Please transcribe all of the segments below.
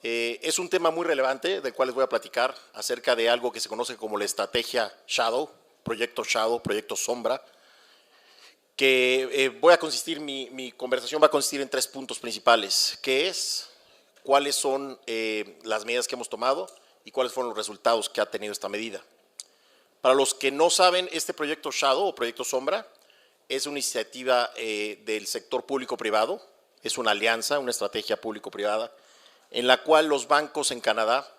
Es un tema muy relevante del cual les voy a platicar acerca de algo que se conoce como la estrategia Shadow, proyecto Sombra, que mi conversación va a consistir en 3 puntos principales, que es cuáles son las medidas que hemos tomado y cuáles fueron los resultados que ha tenido esta medida. Para los que no saben, este proyecto Shadow o proyecto Sombra es una iniciativa del sector público-privado, es una alianza, una estrategia público-privada, en la cual los bancos en Canadá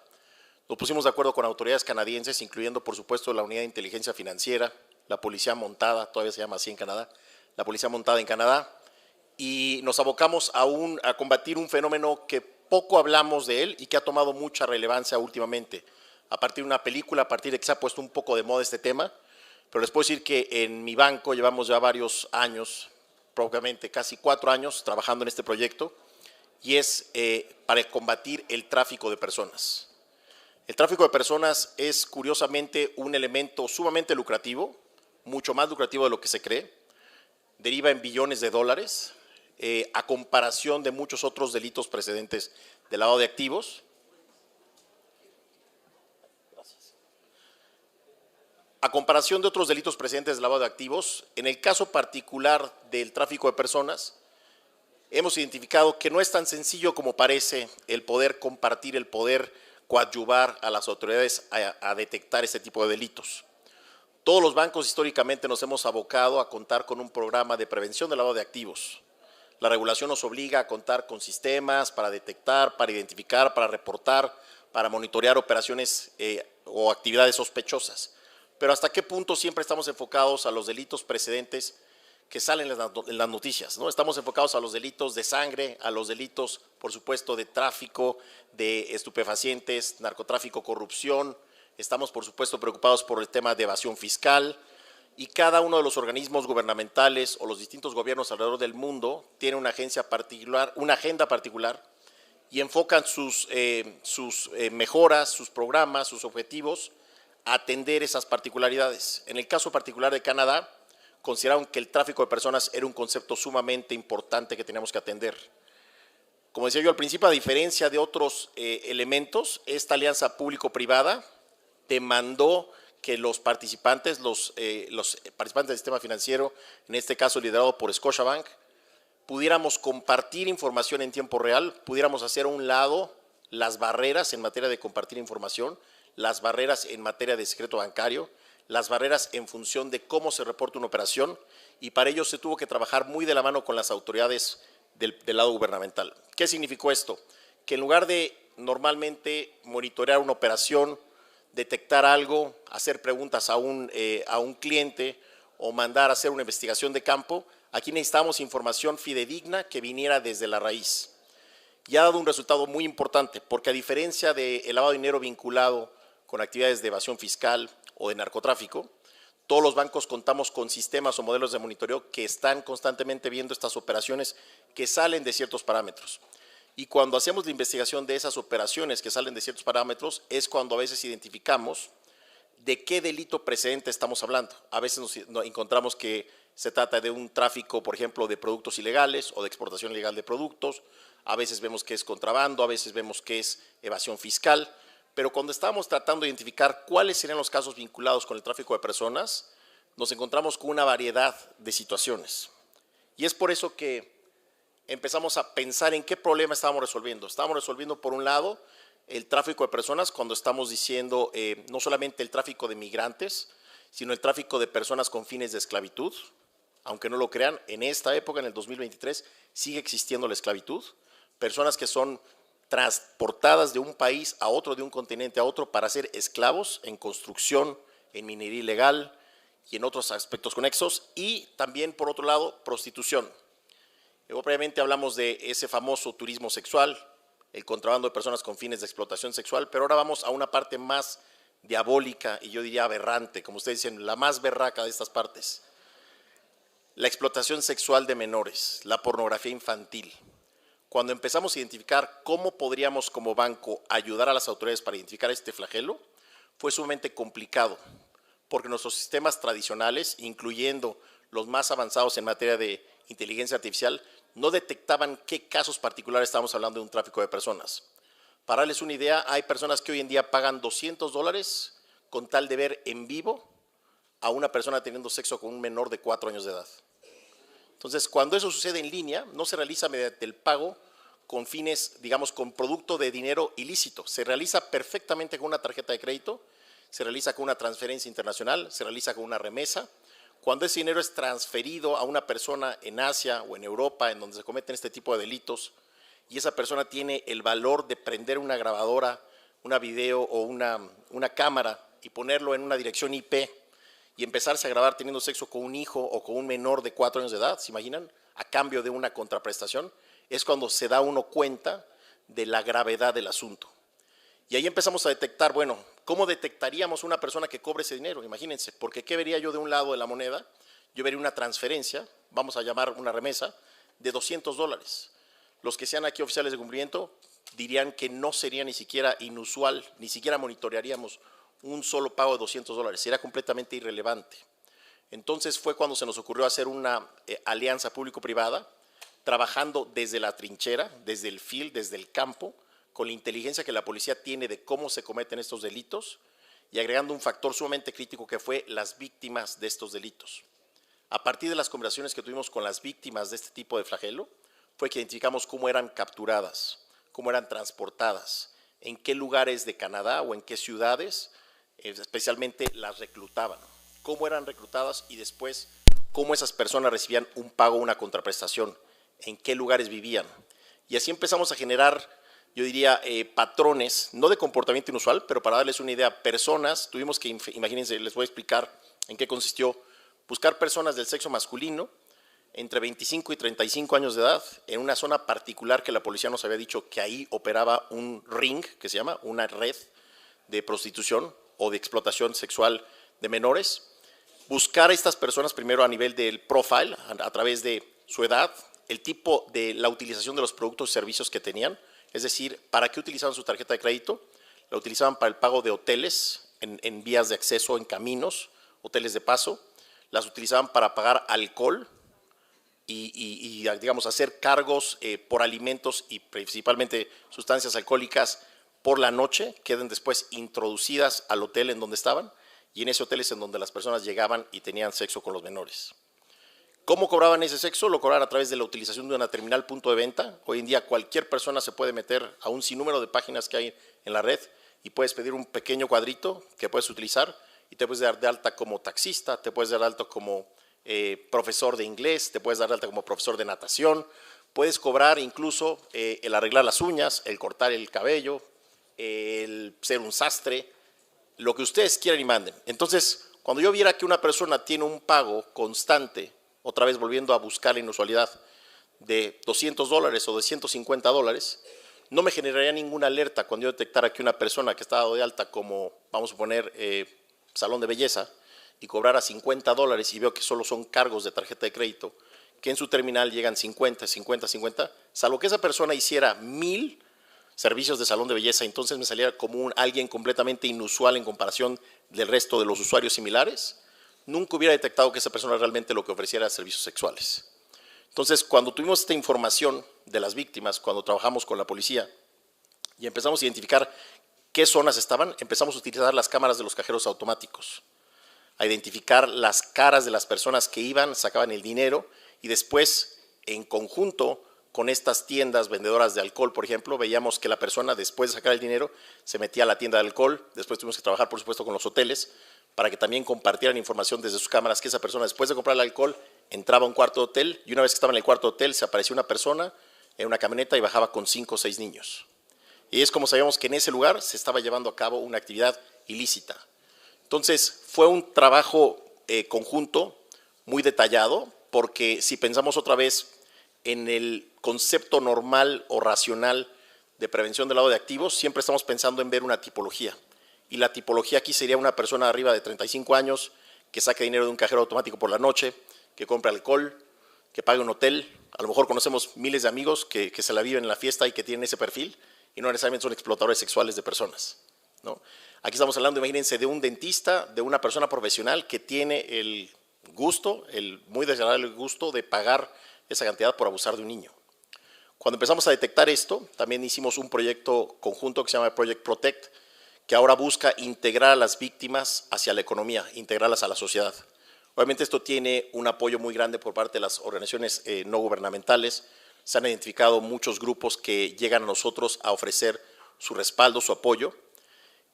nos pusimos de acuerdo con autoridades canadienses, incluyendo por supuesto la Unidad de Inteligencia Financiera, la Policía Montada, todavía se llama así en Canadá, la Policía Montada en Canadá, y nos abocamos a combatir un fenómeno que poco hablamos de él y que ha tomado mucha relevancia últimamente, a partir de una película, a partir de que se ha puesto un poco de moda este tema, pero les puedo decir que en mi banco llevamos ya varios años, probablemente casi 4 años, trabajando en este proyecto, y es para combatir el tráfico de personas. El tráfico de personas es curiosamente un elemento sumamente lucrativo, mucho más lucrativo de lo que se cree, deriva en billones de dólares, a comparación de muchos otros delitos precedentes de lavado de activos. A comparación de otros delitos precedentes de lavado de activos, en el caso particular del tráfico de personas, hemos identificado que no es tan sencillo como parece el poder compartir, el poder coadyuvar a las autoridades a detectar este tipo de delitos. Todos los bancos históricamente nos hemos abocado a contar con un programa de prevención del lavado de activos. La regulación nos obliga a contar con sistemas para detectar, para identificar, para reportar, para monitorear operaciones o actividades sospechosas. Pero ¿hasta qué punto siempre estamos enfocados a los delitos precedentes que salen en las noticias, ¿no? Estamos enfocados a los delitos de sangre, a los delitos, por supuesto, de tráfico, de estupefacientes, narcotráfico, corrupción. Estamos, por supuesto, preocupados por el tema de evasión fiscal, y cada uno de los organismos gubernamentales o los distintos gobiernos alrededor del mundo tiene una agenda particular y enfocan sus mejoras, sus programas, sus objetivos a atender esas particularidades. En el caso particular de Canadá, consideraron que el tráfico de personas era un concepto sumamente importante que teníamos que atender. Como decía yo al principio, a diferencia de otros elementos, esta alianza público-privada demandó que los participantes del sistema financiero, en este caso liderado por Scotiabank, pudiéramos compartir información en tiempo real, pudiéramos hacer a un lado las barreras en materia de compartir información, las barreras en materia de secreto bancario, las barreras en función de cómo se reporta una operación, y para ello se tuvo que trabajar muy de la mano con las autoridades del lado gubernamental. ¿Qué significó esto? Que en lugar de normalmente monitorear una operación, detectar algo, hacer preguntas a un cliente o mandar a hacer una investigación de campo, aquí necesitamos información fidedigna que viniera desde la raíz. Y ha dado un resultado muy importante, porque a diferencia del lavado de dinero vinculado con actividades de evasión fiscal o de narcotráfico, todos los bancos contamos con sistemas o modelos de monitoreo que están constantemente viendo estas operaciones que salen de ciertos parámetros. Y cuando hacemos la investigación de esas operaciones que salen de ciertos parámetros, es cuando a veces identificamos de qué delito precedente estamos hablando. A veces nos encontramos que se trata de un tráfico, por ejemplo, de productos ilegales o de exportación ilegal de productos, a veces vemos que es contrabando, a veces vemos que es evasión fiscal, pero cuando estábamos tratando de identificar cuáles serían los casos vinculados con el tráfico de personas, nos encontramos con una variedad de situaciones. Y es por eso que empezamos a pensar en qué problema estábamos resolviendo. Estábamos resolviendo, por un lado, el tráfico de personas, cuando estamos diciendo no solamente el tráfico de migrantes, sino el tráfico de personas con fines de esclavitud. Aunque no lo crean, en esta época, en el 2023, sigue existiendo la esclavitud. Personas que son transportadas de un país a otro, de un continente a otro, para ser esclavos en construcción, en minería ilegal y en otros aspectos conexos. Y también, por otro lado, prostitución. Previamente hablamos de ese famoso turismo sexual, el contrabando de personas con fines de explotación sexual, pero ahora vamos a una parte más diabólica y yo diría aberrante, como ustedes dicen, la más berraca de estas partes. La explotación sexual de menores, la pornografía infantil. Cuando empezamos a identificar cómo podríamos como banco ayudar a las autoridades para identificar este flagelo, fue sumamente complicado, porque nuestros sistemas tradicionales, incluyendo los más avanzados en materia de inteligencia artificial, no detectaban qué casos particulares estábamos hablando de un tráfico de personas. Para darles una idea, hay personas que hoy en día pagan $200 con tal de ver en vivo a una persona teniendo sexo con un menor de 4 años de edad. Entonces, cuando eso sucede en línea, no se realiza mediante el pago con fines, digamos, con producto de dinero ilícito. Se realiza perfectamente con una tarjeta de crédito, se realiza con una transferencia internacional, se realiza con una remesa. Cuando ese dinero es transferido a una persona en Asia o en Europa, en donde se cometen este tipo de delitos, y esa persona tiene el valor de prender una grabadora, una video o una cámara y ponerlo en una dirección IP y empezarse a grabar teniendo sexo con un hijo o con un menor de 4 años de edad, ¿se imaginan? A cambio de una contraprestación, es cuando se da uno cuenta de la gravedad del asunto. Y ahí empezamos a detectar, bueno, ¿cómo detectaríamos una persona que cobre ese dinero? Imagínense, porque ¿qué vería yo de un lado de la moneda? Yo vería una transferencia, vamos a llamar una remesa, de $200. Los que sean aquí oficiales de cumplimiento dirían que no sería ni siquiera inusual, ni siquiera monitorearíamos un solo pago de $200, sería completamente irrelevante. Entonces fue cuando se nos ocurrió hacer una alianza público-privada, trabajando desde la trinchera, desde el field, desde el campo, con la inteligencia que la policía tiene de cómo se cometen estos delitos y agregando un factor sumamente crítico que fue las víctimas de estos delitos. A partir de las conversaciones que tuvimos con las víctimas de este tipo de flagelo, fue que identificamos cómo eran capturadas, cómo eran transportadas, en qué lugares de Canadá o en qué ciudades especialmente las reclutaban, cómo eran reclutadas y después cómo esas personas recibían un pago, una contraprestación, en qué lugares vivían. Y así empezamos a generar, yo diría, patrones, no de comportamiento inusual, pero para darles una idea, personas, tuvimos que, imagínense, les voy a explicar en qué consistió, buscar personas del sexo masculino, entre 25 y 35 años de edad, en una zona particular que la policía nos había dicho que ahí operaba un ring, que se llama, una red de prostitución o de explotación sexual de menores. Buscar a estas personas primero a nivel del profile, a través de su edad, el tipo de la utilización de los productos y servicios que tenían, es decir, para qué utilizaban su tarjeta de crédito. La utilizaban para el pago de hoteles en vías de acceso, en caminos, hoteles de paso. Las utilizaban para pagar alcohol, y digamos, hacer cargos por alimentos y principalmente sustancias alcohólicas por la noche, queden después introducidas al hotel en donde estaban, y en ese hotel es en donde las personas llegaban y tenían sexo con los menores. ¿Cómo cobraban ese sexo? Lo cobraban a través de la utilización de una terminal punto de venta. Hoy en día cualquier persona se puede meter a un sinnúmero de páginas que hay en la red y puedes pedir un pequeño cuadrito que puedes utilizar y te puedes dar de alta como taxista, te puedes dar de alta como profesor de inglés, te puedes dar de alta como profesor de natación, puedes cobrar incluso el arreglar las uñas, el cortar el cabello, el ser un sastre, lo que ustedes quieran y manden. Entonces, cuando yo viera que una persona tiene un pago constante, otra vez volviendo a buscar la inusualidad, de $200 o de $150, no me generaría ninguna alerta cuando yo detectara que una persona que está dado de alta como, vamos a poner, salón de belleza, y cobrara $50 y veo que solo son cargos de tarjeta de crédito, que en su terminal llegan 50, salvo que esa persona hiciera 1000 servicios de salón de belleza, entonces me saliera como alguien completamente inusual en comparación del resto de los usuarios similares, nunca hubiera detectado que esa persona realmente lo que ofreciera era servicios sexuales. Entonces, cuando tuvimos esta información de las víctimas, cuando trabajamos con la policía y empezamos a identificar qué zonas estaban, empezamos a utilizar las cámaras de los cajeros automáticos, a identificar las caras de las personas que iban, sacaban el dinero y después, en conjunto con estas tiendas vendedoras de alcohol, por ejemplo, veíamos que la persona después de sacar el dinero se metía a la tienda de alcohol, después tuvimos que trabajar por supuesto con los hoteles para que también compartieran información desde sus cámaras que esa persona después de comprar el alcohol entraba a un cuarto de hotel y una vez que estaba en el cuarto de hotel se apareció una persona en una camioneta y bajaba con 5 o 6 niños. Y es como sabíamos que en ese lugar se estaba llevando a cabo una actividad ilícita. Entonces fue un trabajo conjunto muy detallado porque si pensamos otra vez en el concepto normal o racional de prevención del lavado de activos, siempre estamos pensando en ver una tipología. Y la tipología aquí sería una persona arriba de 35 años que saque dinero de un cajero automático por la noche, que compre alcohol, que pague un hotel. A lo mejor conocemos miles de amigos que se la viven en la fiesta y que tienen ese perfil y no necesariamente son explotadores sexuales de personas, ¿no? Aquí estamos hablando, imagínense, de un dentista, de una persona profesional que tiene el gusto, el muy desagradable gusto de pagar esa cantidad por abusar de un niño. Cuando empezamos a detectar esto, también hicimos un proyecto conjunto que se llama Project Protect, que ahora busca integrar a las víctimas hacia la economía, integrarlas a la sociedad. Obviamente esto tiene un apoyo muy grande por parte de las organizaciones no gubernamentales. Se han identificado muchos grupos que llegan a nosotros a ofrecer su respaldo, su apoyo.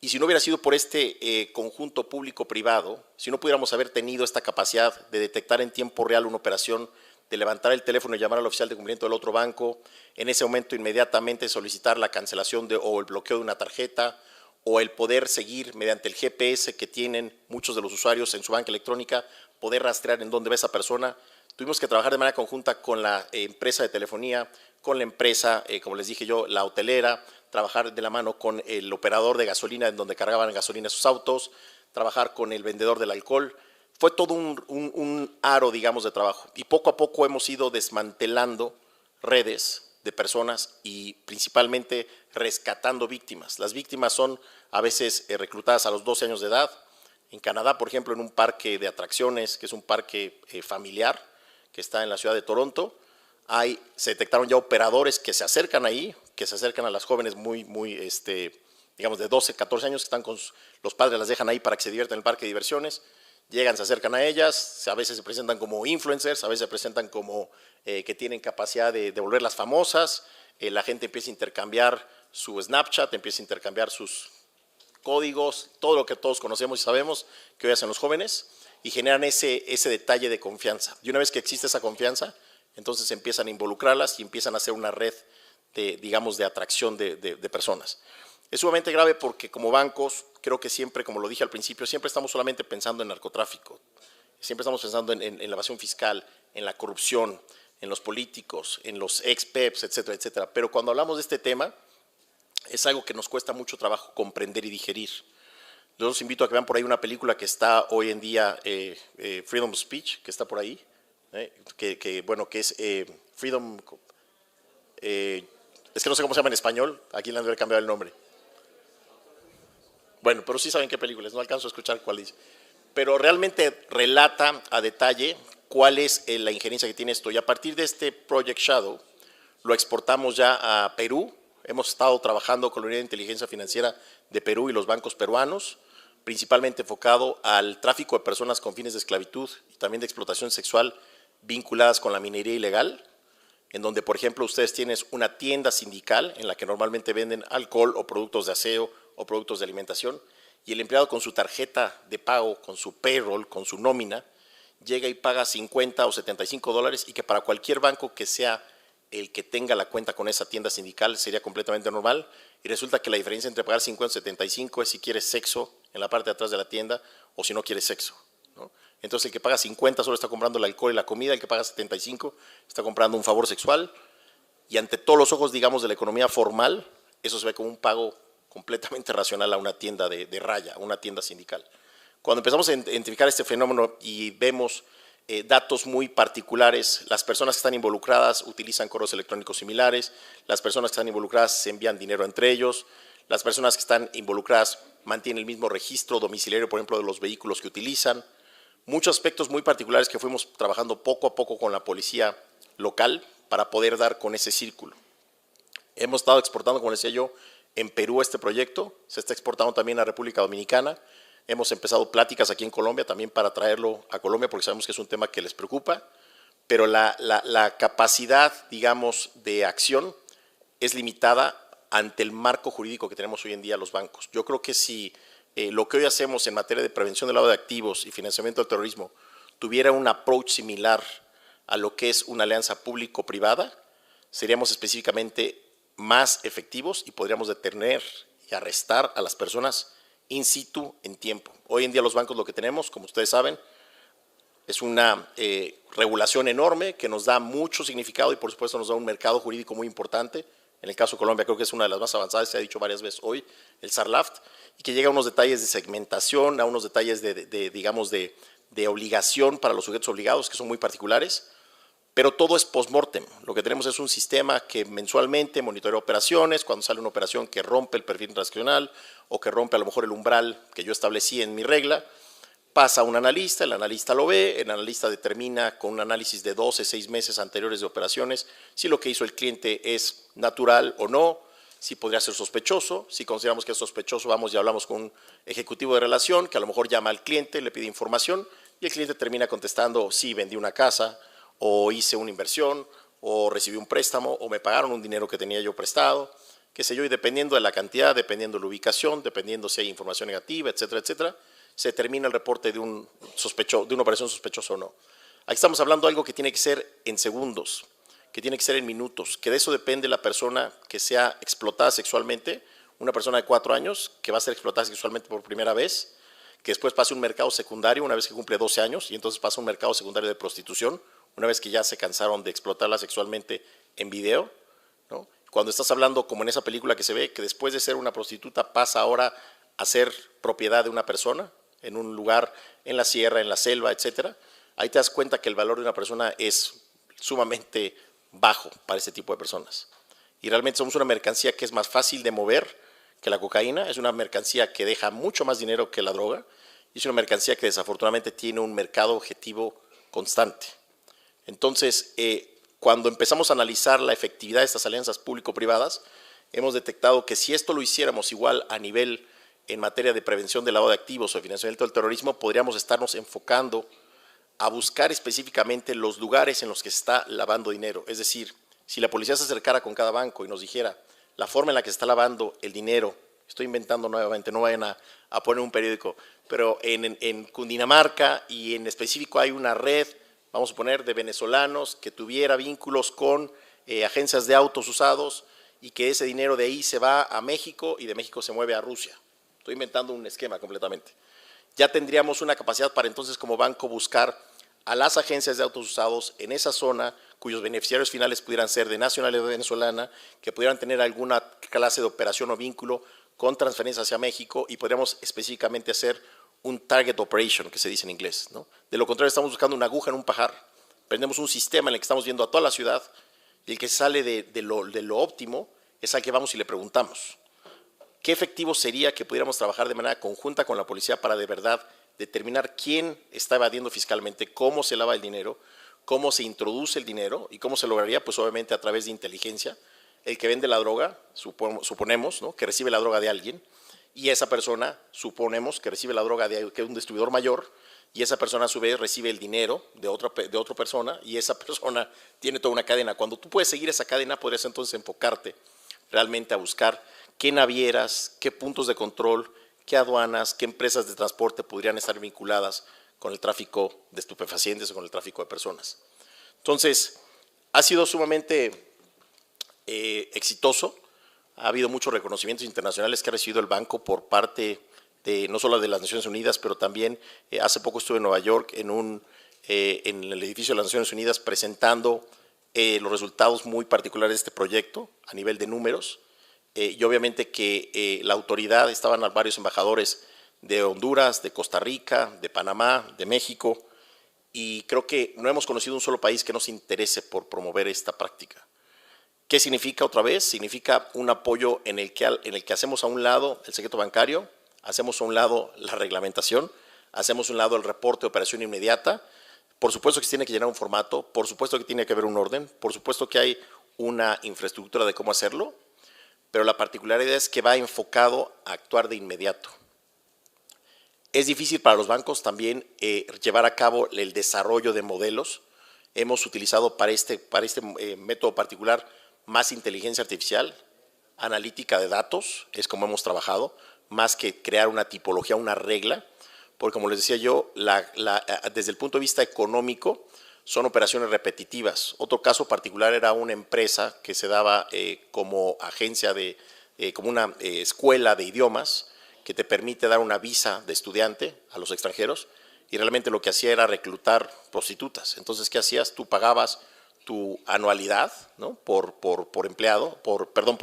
Y si no hubiera sido por este conjunto público-privado, si no pudiéramos haber tenido esta capacidad de detectar en tiempo real una operación, de levantar el teléfono y llamar al oficial de cumplimiento del otro banco, en ese momento inmediatamente solicitar la cancelación o el bloqueo de una tarjeta, o el poder seguir mediante el GPS que tienen muchos de los usuarios en su banca electrónica, poder rastrear en dónde va esa persona. Tuvimos que trabajar de manera conjunta con la empresa de telefonía, con la empresa, como les dije yo, la hotelera, trabajar de la mano con el operador de gasolina en donde cargaban gasolina sus autos, trabajar con el vendedor del alcohol. Fue todo un aro, digamos, de trabajo. Y poco a poco hemos ido desmantelando redes de personas y principalmente rescatando víctimas. Las víctimas son a veces reclutadas a los 12 años de edad. En Canadá, por ejemplo, en un parque de atracciones, que es un parque familiar, que está en la ciudad de Toronto, se detectaron ya operadores que se acercan ahí, que se acercan a las jóvenes digamos, de 12, 14 años, que están con los padres, las dejan ahí para que se diviertan en el parque de diversiones. Llegan, se acercan a ellas, a veces se presentan como influencers, a veces se presentan como que tienen capacidad de volverlas famosas, la gente empieza a intercambiar su Snapchat, empieza a intercambiar sus códigos, todo lo que todos conocemos y sabemos que hoy hacen los jóvenes, y generan ese detalle de confianza. Y una vez que existe esa confianza, entonces empiezan a involucrarlas y empiezan a hacer una red digamos, de atracción de personas. Es sumamente grave porque como bancos, creo que siempre, como lo dije al principio, siempre estamos solamente pensando en narcotráfico, siempre estamos pensando en la evasión fiscal, en la corrupción, en los políticos, en los ex-PEPs, etcétera, etcétera. Pero cuando hablamos de este tema, es algo que nos cuesta mucho trabajo comprender y digerir. Yo los invito a que vean por ahí una película que está hoy en día, Freedom of Speech, que está por ahí, bueno, que es Freedom, es que no sé cómo se llama en español, aquí le han de haber cambiado el nombre. Bueno, pero sí saben qué películas, no alcanzo a escuchar cuál dice. Pero realmente relata a detalle cuál es la injerencia que tiene esto. Y a partir de este Project Shadow, lo exportamos ya a Perú. Hemos estado trabajando con la Unidad de Inteligencia Financiera de Perú y los bancos peruanos, principalmente enfocado al tráfico de personas con fines de esclavitud y también de explotación sexual vinculadas con la minería ilegal, en donde, por ejemplo, ustedes tienen una tienda sindical en la que normalmente venden alcohol o productos de aseo o productos de alimentación, y el empleado con su tarjeta de pago, con su payroll, con su nómina, llega y paga 50 o 75 dólares, y que para cualquier banco que sea el que tenga la cuenta con esa tienda sindical sería completamente normal, y resulta que la diferencia entre pagar 50 y 75 es si quieres sexo en la parte de atrás de la tienda o si no quieres sexo, ¿no? Entonces el que paga 50 solo está comprando el alcohol y la comida, el que paga 75 está comprando un favor sexual, y ante todos los ojos, digamos, de la economía formal, eso se ve como un pago completamente racional a una tienda de raya, a una tienda sindical. Cuando empezamos a identificar este fenómeno y vemos datos muy particulares, las personas que están involucradas utilizan correos electrónicos similares, las personas que están involucradas se envían dinero entre ellos, las personas que están involucradas mantienen el mismo registro domiciliario, por ejemplo, de los vehículos que utilizan. Muchos aspectos muy particulares que fuimos trabajando poco a poco con la policía local para poder dar con ese círculo. Hemos estado exportando, como decía yo, en Perú este proyecto, se está exportando también a República Dominicana. Hemos empezado pláticas aquí en Colombia también para traerlo a Colombia porque sabemos que es un tema que les preocupa, pero la capacidad, digamos, de acción es limitada ante el marco jurídico que tenemos hoy en día los bancos. Yo creo que si lo que hoy hacemos en materia de prevención del lavado de activos y financiamiento del terrorismo tuviera un approach similar a lo que es una alianza público-privada, seríamos específicamente más efectivos y podríamos detener y arrestar a las personas in situ en tiempo. Hoy en día los bancos lo que tenemos, como ustedes saben, es una regulación enorme que nos da mucho significado y por supuesto nos da un mercado jurídico muy importante. En el caso de Colombia creo que es una de las más avanzadas, se ha dicho varias veces hoy, el SARLAFT, y que llega a unos detalles de segmentación, a unos detalles digamos, de obligación para los sujetos obligados que son muy particulares, pero todo es post-mortem. Lo que tenemos es un sistema que mensualmente monitorea operaciones, cuando sale una operación que rompe el perfil transaccional o que rompe a lo mejor el umbral que yo establecí en mi regla, pasa a un analista, el analista lo ve, el analista determina con un análisis de 12, 6 meses anteriores de operaciones si lo que hizo el cliente es natural o no, si podría ser sospechoso. Si consideramos que es sospechoso, vamos y hablamos con un ejecutivo de relación que a lo mejor llama al cliente, le pide información y el cliente termina contestando: sí, vendí una casa, o hice una inversión, o recibí un préstamo, o me pagaron un dinero que tenía yo prestado, qué sé yo, y dependiendo de la cantidad, dependiendo de la ubicación, dependiendo si hay información negativa, etcétera, etcétera, se termina el reporte de una operación sospechosa o no. Aquí estamos hablando de algo que tiene que ser en segundos, que tiene que ser en minutos, que de eso depende la persona que sea explotada sexualmente, una persona de 4 años que va a ser explotada sexualmente por primera vez, que después pase a un mercado secundario una vez que cumple 12 años y entonces pasa a un mercado secundario de prostitución, una vez que ya se cansaron de explotarla sexualmente en video, ¿no? Cuando estás hablando, como en esa película que se ve, que después de ser una prostituta pasa ahora a ser propiedad de una persona, en un lugar, en la sierra, en la selva, etcétera, ahí te das cuenta que el valor de una persona es sumamente bajo para este tipo de personas. Y realmente somos una mercancía que es más fácil de mover que la cocaína, es una mercancía que deja mucho más dinero que la droga, y es una mercancía que desafortunadamente tiene un mercado objetivo constante. Entonces, cuando empezamos a analizar la efectividad de estas alianzas público-privadas, hemos detectado que si esto lo hiciéramos igual a nivel en materia de prevención del lavado de activos o de financiamiento del terrorismo, podríamos estarnos enfocando a buscar específicamente los lugares en los que se está lavando dinero. Es decir, si la policía se acercara con cada banco y nos dijera la forma en la que se está lavando el dinero, estoy inventando nuevamente, no vayan a poner un periódico, pero en Cundinamarca y en específico hay una red, vamos a poner, de venezolanos que tuviera vínculos con agencias de autos usados y que ese dinero de ahí se va a México y de México se mueve a Rusia. Estoy inventando un esquema completamente. Ya tendríamos una capacidad para entonces como banco buscar a las agencias de autos usados en esa zona cuyos beneficiarios finales pudieran ser de nacionalidad venezolana, que pudieran tener alguna clase de operación o vínculo con transferencia hacia México y podríamos específicamente hacer un target operation, que se dice en inglés, ¿no? De lo contrario, estamos buscando una aguja en un pajar. Prendemos un sistema en el que estamos viendo a toda la ciudad y el que sale de lo óptimo es al que vamos y le preguntamos. ¿Qué efectivo sería que pudiéramos trabajar de manera conjunta con la policía para de verdad determinar quién está evadiendo fiscalmente, cómo se lava el dinero, cómo se introduce el dinero y cómo se lograría? Pues obviamente a través de inteligencia. El que vende la droga, suponemos, ¿no?, que recibe la droga de alguien, y esa persona, suponemos, que recibe la droga de un distribuidor mayor, y esa persona a su vez recibe el dinero de otra persona, y esa persona tiene toda una cadena. Cuando tú puedes seguir esa cadena, podrías entonces enfocarte realmente a buscar qué navieras, qué puntos de control, qué aduanas, qué empresas de transporte podrían estar vinculadas con el tráfico de estupefacientes o con el tráfico de personas. Entonces, ha sido sumamente exitoso. Ha habido muchos reconocimientos internacionales que ha recibido el banco por parte de no solo de las Naciones Unidas, pero también hace poco estuve en Nueva York en el edificio de las Naciones Unidas presentando los resultados muy particulares de este proyecto a nivel de números. Y obviamente que la autoridad, estaban varios embajadores de Honduras, de Costa Rica, de Panamá, de México, y creo que no hemos conocido un solo país que no se interese por promover esta práctica. ¿Qué significa otra vez? Significa un apoyo en el que hacemos a un lado el secreto bancario, hacemos a un lado la reglamentación, hacemos a un lado el reporte de operación inmediata. Por supuesto que se tiene que llenar un formato, por supuesto que tiene que haber un orden, por supuesto que hay una infraestructura de cómo hacerlo, pero la particularidad es que va enfocado a actuar de inmediato. Es difícil para los bancos también llevar a cabo el desarrollo de modelos. Hemos utilizado para este método particular más inteligencia artificial, analítica de datos, es como hemos trabajado, más que crear una tipología, una regla, porque como les decía yo, desde el punto de vista económico, son operaciones repetitivas. Otro caso particular era una empresa que se daba como agencia como una escuela de idiomas que te permite dar una visa de estudiante a los extranjeros, y realmente lo que hacía era reclutar prostitutas. Entonces, ¿qué hacías? Tú pagabas tu anualidad, ¿no?, por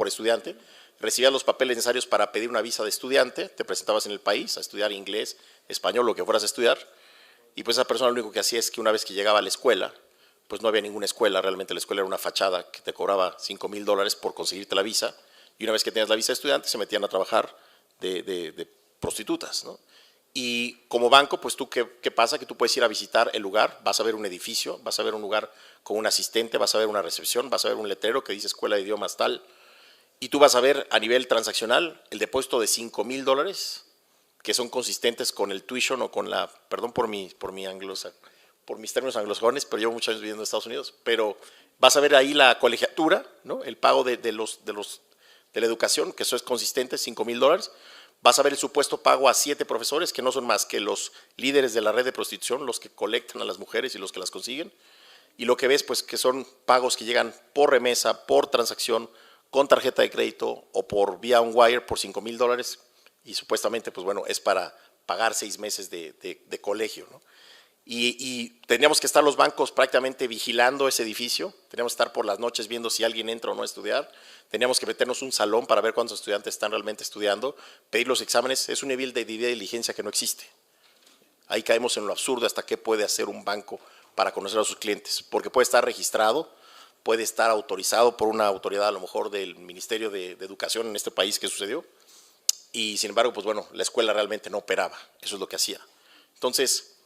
estudiante, recibías los papeles necesarios para pedir una visa de estudiante, te presentabas en el país a estudiar inglés, español, lo que fueras a estudiar, y pues esa persona lo único que hacía es que una vez que llegaba a la escuela, pues no había ninguna escuela, realmente la escuela era una fachada que te cobraba $5,000 por conseguirte la visa, y una vez que tenías la visa de estudiante se metían a trabajar de prostitutas, ¿no? Y como banco, pues tú, ¿qué pasa? Que tú puedes ir a visitar el lugar, vas a ver un edificio, vas a ver un lugar con un asistente, vas a ver una recepción, vas a ver un letrero que dice Escuela de Idiomas tal, y tú vas a ver a nivel transaccional el depósito de $5,000 que son consistentes con el tuition o con la, perdón por mis términos anglosajones, pero llevo muchos años viviendo en Estados Unidos, pero vas a ver ahí la colegiatura, ¿no? El pago de la educación, que eso es consistente, $5,000. Vas a ver el supuesto pago a 7 profesores, que no son más que los líderes de la red de prostitución, los que colectan a las mujeres y los que las consiguen. Y lo que ves, pues, que son pagos que llegan por remesa, por transacción, con tarjeta de crédito o por vía un wire por $5,000. Y supuestamente, pues bueno, es para pagar 6 meses de colegio, ¿no? Y teníamos que estar los bancos prácticamente vigilando ese edificio, teníamos que estar por las noches viendo si alguien entra o no a estudiar, teníamos que meternos un salón para ver cuántos estudiantes están realmente estudiando, pedir los exámenes, es un nivel de diligencia que no existe. Ahí caemos en lo absurdo hasta qué puede hacer un banco para conocer a sus clientes, porque puede estar registrado, puede estar autorizado por una autoridad a lo mejor del Ministerio de Educación en este país que sucedió, y sin embargo, pues bueno, la escuela realmente no operaba, eso es lo que hacía. Entonces,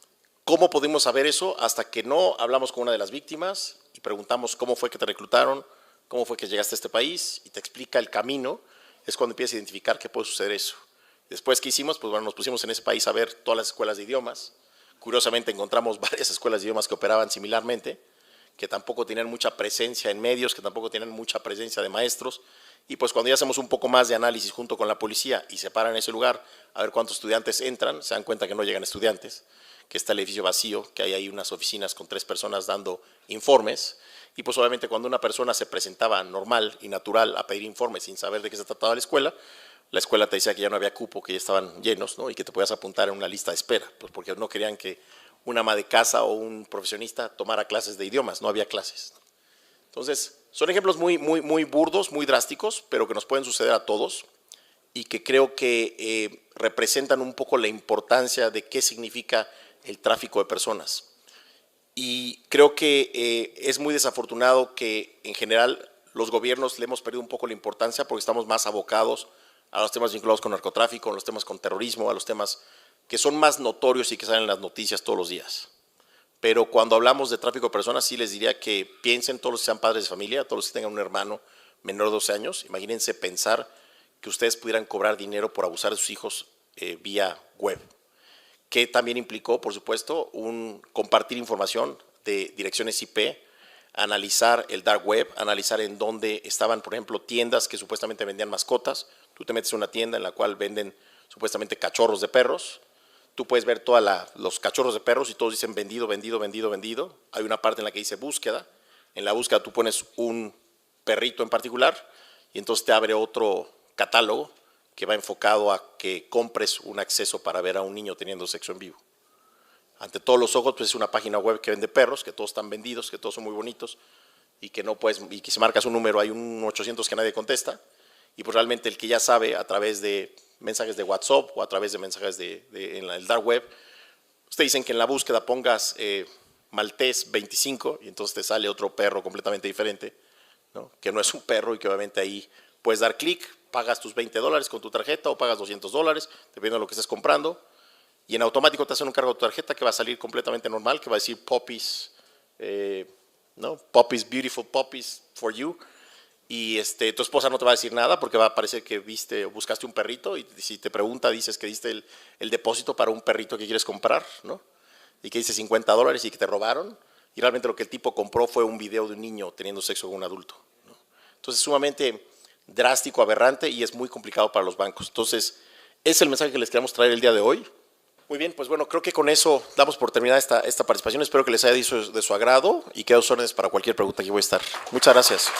¿cómo pudimos saber eso? Hasta que no hablamos con una de las víctimas y preguntamos cómo fue que te reclutaron, cómo fue que llegaste a este país y te explica el camino, es cuando empiezas a identificar que puede suceder eso. Después, ¿qué hicimos? Pues bueno, nos pusimos en ese país a ver todas las escuelas de idiomas. Curiosamente encontramos varias escuelas de idiomas que operaban similarmente, que tampoco tenían mucha presencia en medios, que tampoco tenían mucha presencia de maestros. Y pues cuando ya hacemos un poco más de análisis junto con la policía y se paran en ese lugar a ver cuántos estudiantes entran, se dan cuenta que no llegan estudiantes, que está el edificio vacío, que hay ahí unas oficinas con 3 personas dando informes, y pues obviamente cuando una persona se presentaba normal y natural a pedir informes sin saber de qué se trataba la escuela te decía que ya no había cupo, que ya estaban llenos, ¿no? Y que te podías apuntar en una lista de espera, pues porque no querían que una ama de casa o un profesionista tomara clases de idiomas, no había clases. Entonces, son ejemplos muy burdos, muy drásticos, pero que nos pueden suceder a todos y que creo que representan un poco la importancia de qué significa el tráfico de personas. Y creo que es muy desafortunado que en general los gobiernos le hemos perdido un poco la importancia porque estamos más abocados a los temas vinculados con narcotráfico, a los temas con terrorismo, a los temas que son más notorios y que salen en las noticias todos los días. Pero cuando hablamos de tráfico de personas, sí les diría que piensen todos los que sean padres de familia, todos los que tengan un hermano menor de 12 años, imagínense pensar que ustedes pudieran cobrar dinero por abusar de sus hijos vía web, que también implicó, por supuesto, compartir información de direcciones IP, analizar el dark web, analizar en dónde estaban, por ejemplo, tiendas que supuestamente vendían mascotas. Tú te metes en una tienda en la cual venden supuestamente cachorros de perros. Tú puedes ver todos los cachorros de perros y todos dicen vendido, vendido, vendido, vendido. Hay una parte en la que dice búsqueda. En la búsqueda tú pones un perrito en particular y entonces te abre otro catálogo que va enfocado a que compres un acceso para ver a un niño teniendo sexo en vivo. Ante todos los ojos, pues es una página web que vende perros, que todos están vendidos, que todos son muy bonitos y que no puedes, y que si marcas un número hay un 800 que nadie contesta. Y pues realmente el que ya sabe a través de mensajes de WhatsApp o a través de mensajes en el dark web, te dicen que en la búsqueda pongas Maltés 25 y entonces te sale otro perro completamente diferente, ¿no? Que no es un perro y que obviamente ahí puedes dar clic, pagas tus $20 con tu tarjeta o pagas $200, dependiendo de lo que estés comprando, y en automático te hacen un cargo de tu tarjeta que va a salir completamente normal, que va a decir Puppies, ¿no? Puppies, beautiful puppies for you. Y tu esposa no te va a decir nada porque va a parecer que viste o buscaste un perrito y si te pregunta dices que diste el depósito para un perrito que quieres comprar, ¿no? Y que dice $50 y que te robaron y realmente lo que el tipo compró fue un video de un niño teniendo sexo con un adulto, ¿no? Entonces es sumamente drástico, aberrante y es muy complicado para los bancos. Entonces es el mensaje que les queremos traer el día de hoy. Muy bien, pues bueno, creo que con eso damos por terminada esta participación. Espero que les haya sido de su agrado y quedo a sus órdenes para cualquier pregunta que voy a estar. Muchas gracias.